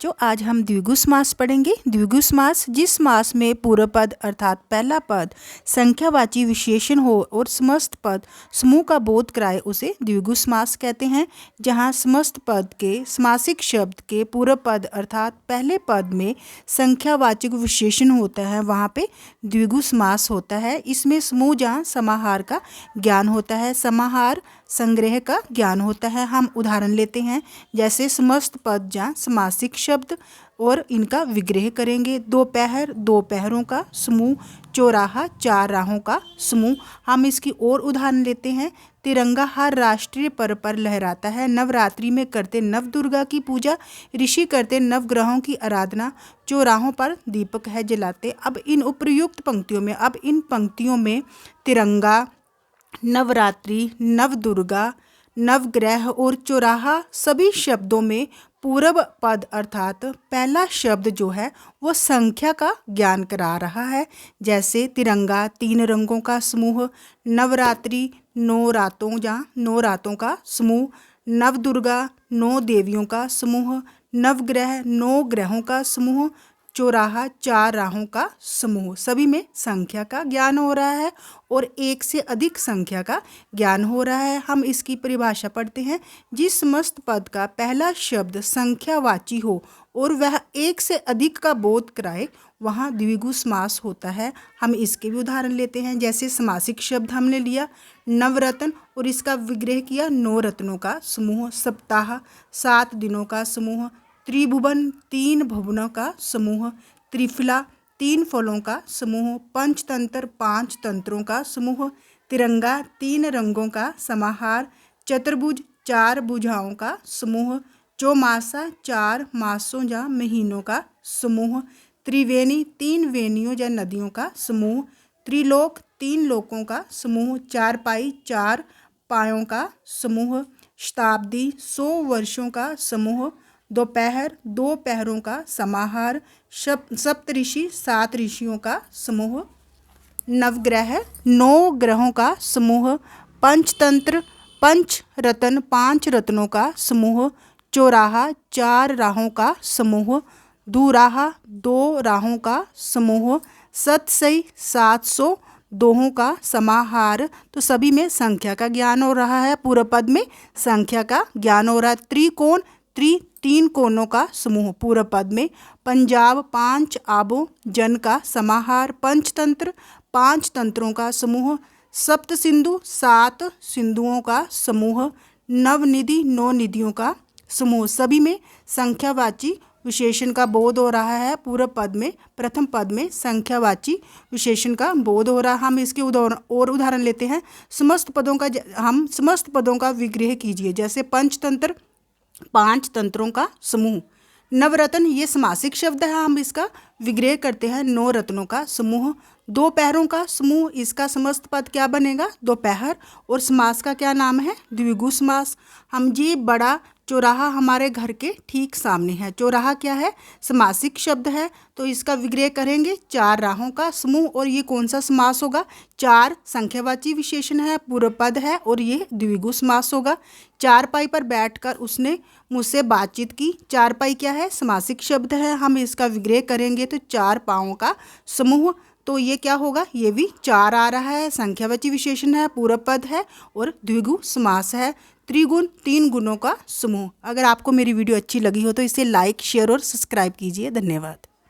बच्चों, आज हम द्विगु समास पढ़ेंगे। द्विगु समास जिस समास में पूर्व पद अर्थात पहला पद संख्यावाची विशेषण हो और समस्त पद समूह का बोध कराए उसे द्विगु समास कहते हैं। जहां समस्त पद के समासिक शब्द के पूर्व पद अर्थात पहले पद में संख्यावाचक विशेषण होता है, वहां पे द्विगु समास होता है। इसमें समूह जहाँ समाहार का ज्ञान होता है, समाहार संग्रह का ज्ञान होता है। हम उदाहरण लेते हैं, जैसे समस्त पद जहाँ समासिक शब्द और इनका विग्रह करेंगे। दोपहर दो पहरों का समूह, चौराहा चार राहों का समूह। हम इसकी और उदाहरण लेते हैं, तिरंगा हर राष्ट्रीय पर्व पर लहराता है। नवरात्रि में करते नव दुर्गा की पूजा, ऋषि करते नवग्रहों की आराधना, चौराहों पर दीपक है जलाते। अब इन पंक्तियों में तिरंगा, नवरात्रि, नवदुर्गा, नवग्रह और चौराहा सभी शब्दों में पूर्व पद अर्थात पहला शब्द जो है वो संख्या का ज्ञान करा रहा है। जैसे तिरंगा तीन रंगों का समूह, नवरात्रि नौ रातों का समूह, नवदुर्गा नौ देवियों का समूह, नवग्रह नौ ग्रहों का समूह, चौराहा चार राहों का समूह। सभी में संख्या का ज्ञान हो रहा है और एक से अधिक संख्या का ज्ञान हो रहा है। हम इसकी परिभाषा पढ़ते हैं, जिस समस्त पद का पहला शब्द संख्यावाची हो और वह एक से अधिक का बोध कराए वहाँ द्विगु समास होता है। हम इसके भी उदाहरण लेते हैं, जैसे समासिक शब्द हमने लिया नवरत्न और इसका विग्रह किया नौ रत्नों का समूह, सप्ताह सात दिनों का समूह, त्रिभुवन तीन भुवनों का समूह, त्रिफला तीन फलों का समूह, पंचतंत्र पांच तंत्रों का समूह, तिरंगा तीन रंगों का समाहार, चतुर्भुज चार भुजाओं का समूह, चौमासा चार मासों या महीनों का समूह, त्रिवेणी तीन वेणियों या नदियों का समूह, त्रिलोक तीन लोकों का समूह, चारपाई चार पायों का समूह, शताब्दी 100 वर्षों का समूह, दोपहर दो पहरों का समाहार, सप्तऋषि सात ऋषियों का समूह, नवग्रह नौ ग्रहों का समूह, पंचतंत्र पंच रत्न पांच रत्नों का समूह, चौराहा चार राहों का समूह, दुराहा दो राहों का समूह, सतसई 700 दोहों का समाहार। तो सभी में संख्या का ज्ञान हो रहा है, पूर्व पद में संख्या का ज्ञान हो रहा है। त्रिकोण तीन कोनों का समूह पूर्व पद में, पंजाब पांच आबों जन का समाहार, पंचतंत्र पांच तंत्रों का समूह, सप्त सिंधु सात सिंधुओं का समूह, नवनिधि नौ निधियों का समूह। सभी में संख्यावाची विशेषण का बोध हो रहा है। पूर्व पद में प्रथम पद में संख्यावाची विशेषण का बोध हो रहा है। हम इसके उदाहरण लेते हैं, समस्त पदों का विग्रह कीजिए। जैसे पंचतंत्र पांच तंत्रों का समूह, नवरत्न ये समासिक शब्द है, हम इसका विग्रह करते हैं नौ रत्नों का समूह, दोपहरों का समूह, इसका समस्त पद क्या बनेगा दोपहर और समास का क्या नाम है द्विगु समास। हम ये बड़ा चौराहा हमारे घर के ठीक सामने है, चौराहा क्या है समासिक शब्द है, तो इसका विग्रह करेंगे चार राहों का समूह। और ये कौन सा समास होगा, चार संख्यावाची विशेषण है, पूर्व पद है और ये द्विगु समास होगा। चारपाई पर बैठकर उसने मुझसे बातचीत की, चारपाई क्या है समासिक शब्द है, हम इसका विग्रह करेंगे तो चार पाँवों का समूह। तो ये क्या होगा, ये भी चार आ रहा है, संख्यावाची विशेषण है, पूर्व पद है और द्विगु समास है। त्रिगुण तीन गुणों का समूह। अगर आपको मेरी वीडियो अच्छी लगी हो तो इसे लाइक शेयर और सब्सक्राइब कीजिए। धन्यवाद।